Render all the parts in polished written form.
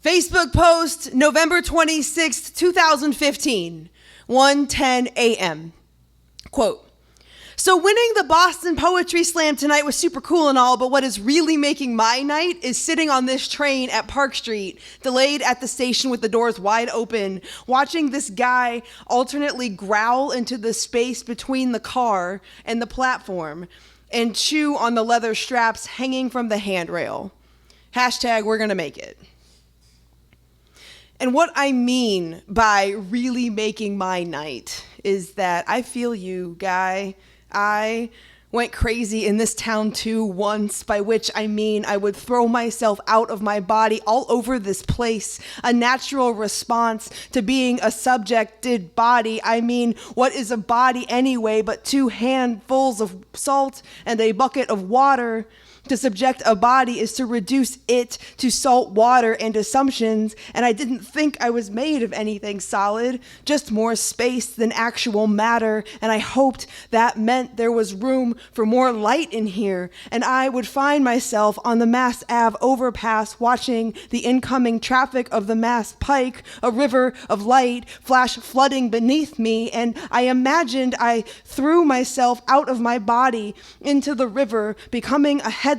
Facebook post, November 26th, 2015, 1:10 a.m. Quote, "So winning the Boston Poetry Slam tonight was super cool and all, but what is really making my night is sitting on this train at Park Street, delayed at the station with the doors wide open, watching this guy alternately growl into the space between the car and the platform and chew on the leather straps hanging from the handrail. Hashtag we're gonna make it." And what I mean by really making my night is that I feel you, guy. I went crazy in this town too once, by which I mean I would throw myself out of my body all over this place, a natural response to being a subjected body. I mean, what is a body anyway but 2 handfuls of salt and a bucket of water? To subject a body is to reduce it to salt water and assumptions, and I didn't think I was made of anything solid, just more space than actual matter, and I hoped that meant there was room for more light in here, and I would find myself on the Mass Ave overpass watching the incoming traffic of the Mass Pike, a river of light flash flooding beneath me, and I imagined I threw myself out of my body into the river, becoming a headlight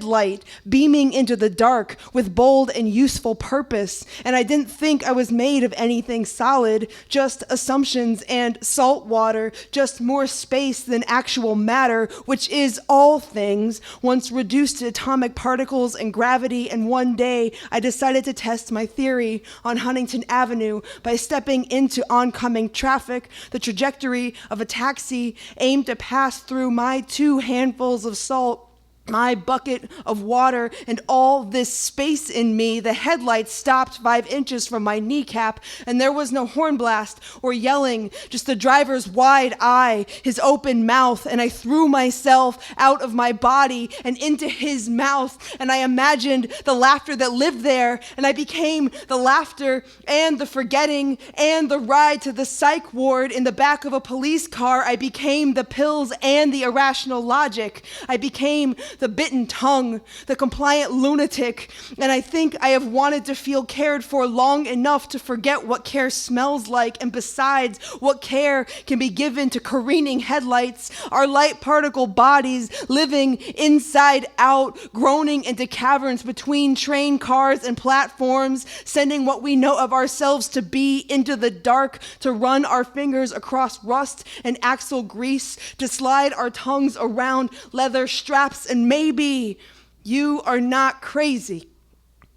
beaming into the dark with bold and useful purpose, and I didn't think I was made of anything solid, just assumptions and salt water, just more space than actual matter, which is all things, once reduced to atomic particles and gravity. And one day I decided to test my theory on Huntington Avenue by stepping into oncoming traffic, the trajectory of a taxi aimed to pass through my 2 handfuls of salt, my bucket of water, and all this space in me. The headlights stopped 5 inches from my kneecap, and there was no horn blast or yelling, just the driver's wide eye, his open mouth, and I threw myself out of my body and into his mouth, and I imagined the laughter that lived there, and I became the laughter and the forgetting and the ride to the psych ward in the back of a police car. I became the pills and the irrational logic. I became the bitten tongue, the compliant lunatic, and I think I have wanted to feel cared for long enough to forget what care smells like, and besides, what care can be given to careening headlights, our light particle bodies living inside out, groaning into caverns between train cars and platforms, sending what we know of ourselves to be into the dark, to run our fingers across rust and axle grease, to slide our tongues around leather straps, and maybe you are not crazy,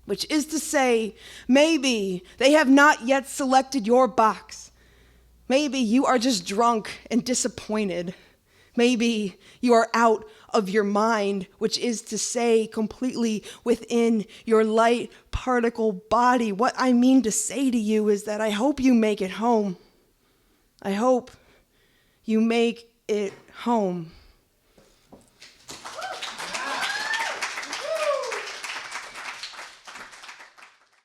which is to say, maybe they have not yet selected your box. Maybe you are just drunk and disappointed. Maybe you are out of your mind, which is to say, completely within your light particle body. What I mean to say to you is that I hope you make it home. I hope you make it home.